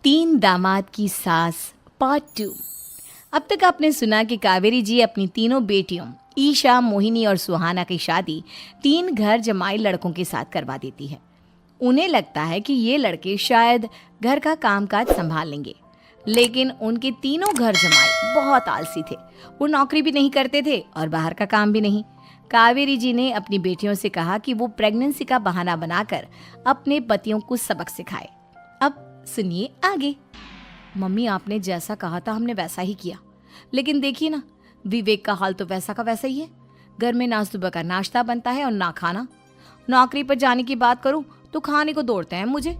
तीन दामाद की सास पार्ट 2। अब तक आपने सुना कि कावेरी जी अपनी तीनों बेटियों ईशा, मोहिनी और सुहाना की शादी तीन घर जमाई लड़कों के साथ करवा देती है। उन्हें लगता है कि ये लड़के शायद घर का कामकाज संभाल लेंगे, लेकिन उनके तीनों घर जमाई बहुत आलसी थे। वो नौकरी भी नहीं करते थे और बाहर का काम भी नहीं। कावेरी जी ने अपनी बेटियों से कहा कि वो प्रेगनेंसी का बहाना बनाकर अपने पतियों को सबक सिखाए। अब सुनिए आगे। मम्मी, आपने जैसा कहा था हमने वैसा ही किया, लेकिन देखिए ना, विवेक का हाल तो वैसा का वैसा ही है। घर में ना सुबह का नाश्ता बनता है और ना खाना। नौकरी पर जाने की बात करूं तो खाने को दौड़ते हैं मुझे।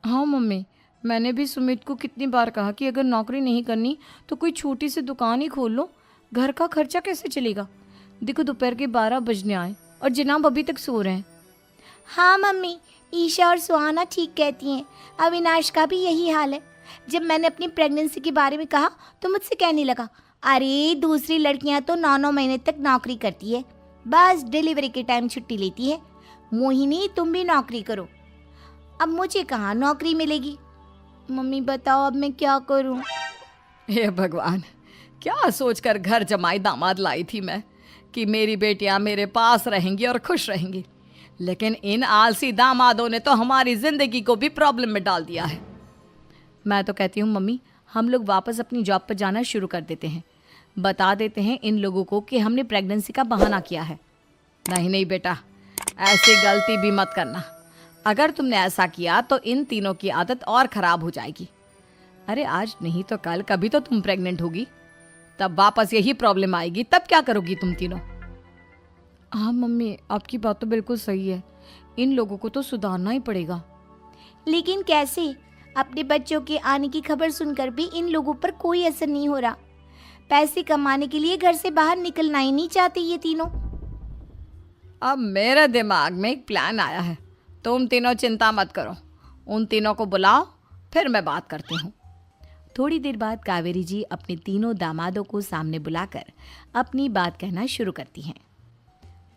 हाँ मम्मी, मैंने भी सुमित को कितनी बार कहा कि अगर नौकरी नहीं करनी तो कोई छोटी सी दुकान ही खोल लो, घर का खर्चा कैसे चलेगा। देखो दोपहर के 12 बजने आए और जनाब अभी तक सो रहे हैं। हाँ मम्मी, ईशा और सुहाना ठीक कहती हैं। अविनाश का भी यही हाल है। जब मैंने अपनी प्रेगनेंसी के बारे में कहा तो मुझसे कहने लगा, अरे दूसरी लड़कियां तो 9-9 महीने तक नौकरी करती है, बस डिलीवरी के टाइम छुट्टी लेती है। मोहिनी, तुम भी नौकरी करो। अब मुझे कहाँ नौकरी मिलेगी। मम्मी बताओ अब मैं क्या करूँ। हे भगवान, क्या सोचकर घर जमाई दामाद लाई थी मैं कि मेरी बेटियां मेरे पास रहेंगी और खुश रहेंगी, लेकिन इन आलसी दामादों ने तो हमारी जिंदगी को भी प्रॉब्लम में डाल दिया है। मैं तो कहती हूँ मम्मी, हम लोग वापस अपनी जॉब पर जाना शुरू कर देते हैं। बता देते हैं इन लोगों को कि हमने प्रेगनेंसी का बहाना किया है। नहीं नहीं बेटा, ऐसी गलती भी मत करना। अगर तुमने ऐसा किया तो इन तीनों की आदत और ख़राब हो जाएगी। अरे आज नहीं तो कल कभी तो तुम प्रेग्नेंट होगी, तब वापस यही प्रॉब्लम आएगी। तब क्या करोगी तुम तीनों। हाँ मम्मी, आपकी बात तो बिल्कुल सही है। इन लोगों को तो सुधारना ही पड़ेगा। लेकिन कैसे? अपने बच्चों के आने की खबर सुनकर भी इन लोगों पर कोई असर नहीं हो रहा। पैसे कमाने के लिए घर से बाहर निकलना ही नहीं चाहते ये तीनों। अब मेरे दिमाग में एक प्लान आया है। तुम तीनों चिंता मत करो, उन तीनों को बुलाओ, फिर मैं बात करती हूँ। थोड़ी देर बाद कावेरी जी अपने तीनों दामादों को सामने बुलाकर अपनी बात कहना शुरू करती हैं।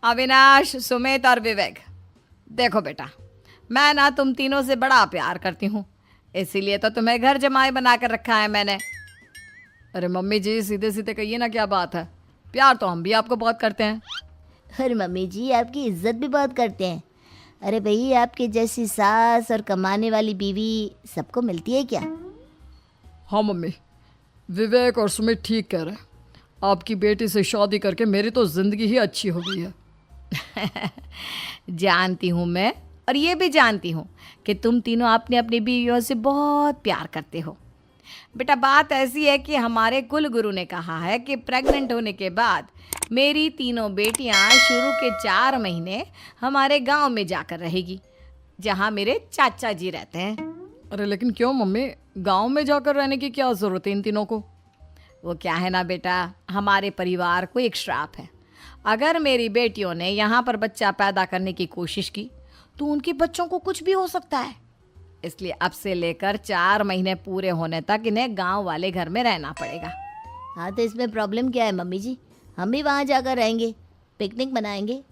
अविनाश, सुमित और विवेक, देखो बेटा, मैं ना तुम तीनों से बड़ा प्यार करती हूँ, इसीलिए तो तुम्हें घर जमाई बना कर रखा है मैंने। अरे मम्मी जी, सीधे सीधे कहिए ना, क्या बात है। प्यार तो हम भी आपको बहुत करते हैं। अरे मम्मी जी, आपकी इज्जत भी बहुत करते हैं। अरे भाई, आपके जैसी सास और कमाने वाली बीवी सबको मिलती है क्या? हाँ मम्मी, विवेक और सुमित ठीक कह रहे हैं। आपकी बेटी से शादी करके मेरी तो ज़िंदगी ही अच्छी हो गई है। जानती हूँ मैं, और ये भी जानती हूँ कि तुम तीनों अपने अपनी बीवियों से बहुत प्यार करते हो। बेटा, बात ऐसी है कि हमारे कुल गुरु ने कहा है कि प्रेग्नेंट होने के बाद मेरी तीनों बेटियाँ शुरू के 4 महीने हमारे गांव में जाकर रहेगी, जहाँ मेरे चाचा जी रहते हैं। अरे लेकिन क्यों मम्मी, गांव में जाकर रहने की क्या ज़रूरत है इन तीनों को। वो क्या है ना बेटा, हमारे परिवार को एक श्राप है। अगर मेरी बेटियों ने यहाँ पर बच्चा पैदा करने की कोशिश की तो उनके बच्चों को कुछ भी हो सकता है। इसलिए अब से लेकर 4 महीने पूरे होने तक इन्हें गांव वाले घर में रहना पड़ेगा। हाँ तो इसमें प्रॉब्लम क्या है मम्मी जी? हम भी वहाँ जाकर रहेंगे, पिकनिक मनाएंगे।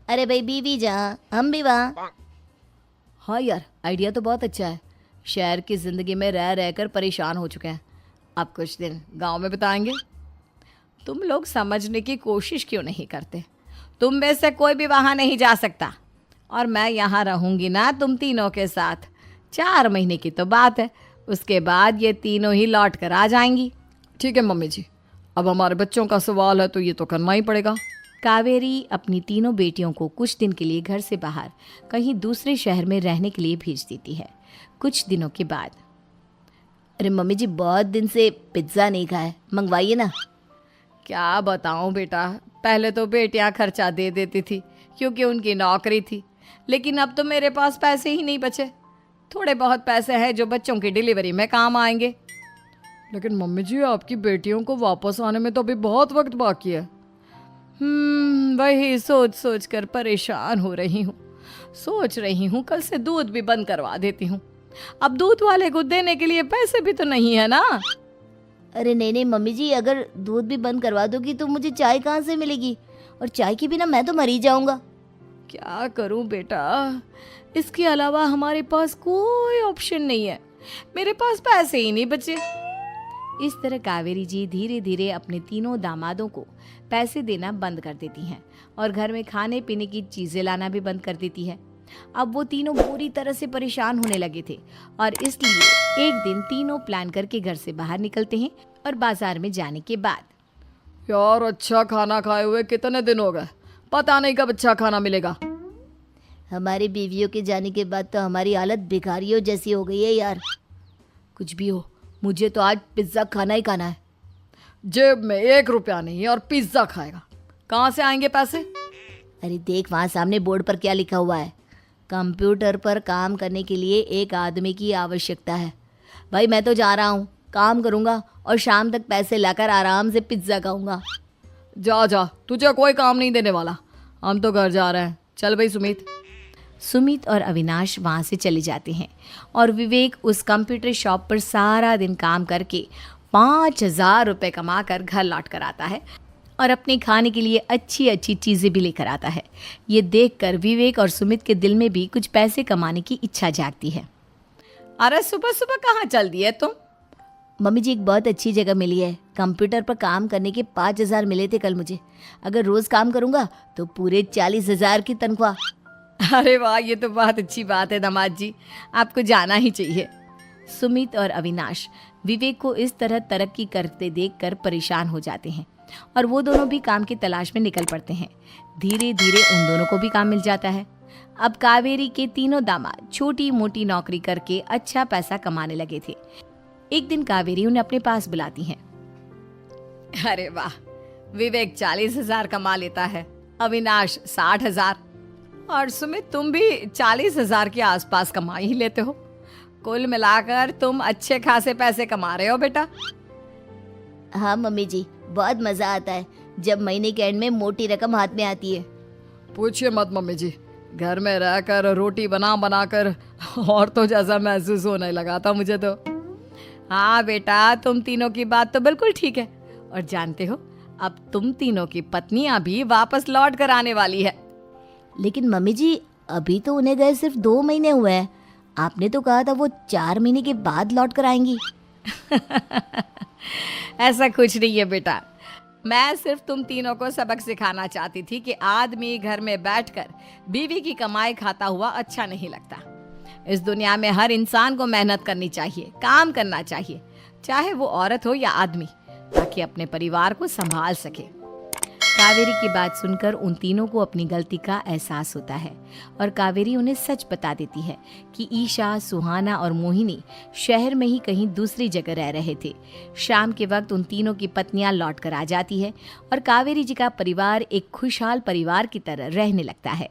अरे भाई, बीवी जहाँ हम भी वहाँ। हाँ यार, आइडिया तो बहुत अच्छा है। शहर की ज़िंदगी में रह रहकर परेशान हो चुके हैं, अब कुछ दिन गांव में बिताएंगे। तुम लोग समझने की कोशिश क्यों नहीं करते। तुम में से कोई भी वहाँ नहीं जा सकता, और मैं यहाँ रहूँगी ना तुम तीनों के साथ। 4 महीने की तो बात है, उसके बाद ये तीनों ही लौट कर आ जाएंगी। ठीक है मम्मी जी, अब हमारे बच्चों का सवाल है तो ये तो करना ही पड़ेगा। कावेरी अपनी तीनों बेटियों को कुछ दिन के लिए घर से बाहर कहीं दूसरे शहर में रहने के लिए भेज देती है। कुछ दिनों के बाद, अरे मम्मी जी, बहुत दिन से पिज्ज़ा नहीं खाया, मंगवाइए ना। क्या बताऊं बेटा, पहले तो बेटियां खर्चा दे देती थी क्योंकि उनकी नौकरी थी, लेकिन अब तो मेरे पास पैसे ही नहीं बचे। थोड़े बहुत पैसे हैं जो बच्चों की डिलीवरी में काम आएंगे। लेकिन मम्मी जी, आपकी बेटियों को वापस आने में तो अभी बहुत वक्त बाकी है। वही सोच सोच कर परेशान हो रही हूँ। सोच रही हूँ कल से दूध भी बंद करवा देती हूँ। अब दूध वाले को देने के लिए पैसे भी तो नहीं है ना। अरे नहीं नहीं मम्मी जी, अगर दूध भी बंद करवा दोगी तो मुझे चाय कहाँ से मिलेगी, और चाय के बिना मैं तो मर ही जाऊंगा। क्या करूं बेटा, इसके अलावा हमारे पास कोई ऑप्शन नहीं है, मेरे पास पैसे ही नहीं बचे। इस तरह कावेरी जी धीरे धीरे अपने तीनों दामादों को पैसे देना बंद कर देती हैं और घर में खाने पीने की चीजें लाना भी बंद कर देती है। अब वो तीनों बुरी तरह से परेशान होने लगे थे और इसलिए एक दिन तीनों प्लान करके घर से बाहर निकलते हैं और बाजार में जाने के बाद यार अच्छा खाना खाए हुए कितने दिन हो गए, पता नहीं कब अच्छा खाना मिलेगा। हमारी बीवियों के जाने के बाद तो हमारी हालत भिखारियों जैसी हो गई है यार। कुछ भी हो, मुझे तो आज पिज्ज़ा खाना ही खाना है। जेब में 1 रुपया नहीं और पिज्जा खाएगा, कहाँ से आएंगे पैसे? अरे देख वहाँ सामने बोर्ड पर क्या लिखा हुआ है, कंप्यूटर पर काम करने के लिए एक आदमी की आवश्यकता है। भाई मैं तो जा रहा हूँ, काम करूँगा और शाम तक पैसे लाकर आराम से पिज्ज़ा खाऊंगा। जा जा, तुझे कोई काम नहीं देने वाला, हम तो घर जा रहे हैं। चल भाई सुमित। सुमित और अविनाश वहाँ से चले जाते हैं और विवेक उस कंप्यूटर शॉप पर सारा दिन काम करके 5,000 रुपये कमा कर घर लौट कर आता है और अपने खाने के लिए अच्छी अच्छी चीज़ें भी लेकर आता है। ये देखकर विवेक और सुमित के दिल में भी कुछ पैसे कमाने की इच्छा जागती है। अरे सुबह सुबह कहाँ चल दिए तुम? मम्मी जी एक बहुत अच्छी जगह मिली है, कंप्यूटर पर काम करने के 5,000 मिले थे कल मुझे। अगर रोज़ काम करूँगा तो पूरे 40,000 की तनख्वाह। अरे वाह, ये तो बहुत अच्छी बात है दामाद जी, आपको जाना ही चाहिए। सुमित और अविनाश विवेक को इस तरह तरक्की करते देखकर परेशान हो जाते हैं और वो दोनों भी काम की तलाश में निकल पड़ते हैं। धीरे धीरे उन दोनों को भी काम मिल जाता है। अब कावेरी के तीनों दामाद छोटी मोटी नौकरी करके अच्छा पैसा कमाने लगे थे। एक दिन कावेरी उन्हें अपने पास बुलाती हैं। अरे वाह, विवेक 40,000 कमा लेता है, अविनाश 60,000 और सुमित तुम भी 40,000 के आसपास कमा ही लेते हो। कुल मिलाकर तुम अच्छे खासे पैसे कमा रहे हो बेटा। हाँ मम्मी जी, बहुत मज़ा आता है जब महीने के एंड में मोटी रकम हाथ में आती है। पूछिए मत मम्मी जी, घर में रहकर रोटी बना बना कर और तो जैसा महसूस होने लगा था मुझे तो। हाँ बेटा, तुम तीनों की बात तो बिल्कुल ठीक है और जानते हो अब तुम तीनों की पत्नियां भी वापस लौट कर आने वाली है। लेकिन मम्मी जी अभी तो उन्हें गए सिर्फ 2 महीने हुए हैं, आपने तो कहा था वो 4 महीने के बाद लौट कर आएंगी। ऐसा कुछ नहीं है बेटा, मैं सिर्फ तुम तीनों को सबक सिखाना चाहती थी कि आदमी घर में बैठकर बीवी की कमाई खाता हुआ अच्छा नहीं लगता। इस दुनिया में हर इंसान को मेहनत करनी चाहिए, काम करना चाहिए, चाहे वो औरत हो या आदमी, ताकि अपने परिवार को संभाल सके। कावेरी की बात सुनकर उन तीनों को अपनी गलती का एहसास होता है और कावेरी उन्हें सच बता देती है कि ईशा, सुहाना और मोहिनी शहर में ही कहीं दूसरी जगह रह रहे थे। शाम के वक्त उन तीनों की पत्नियां लौट कर आ जाती है और कावेरी जी का परिवार एक खुशहाल परिवार की तरह रहने लगता है।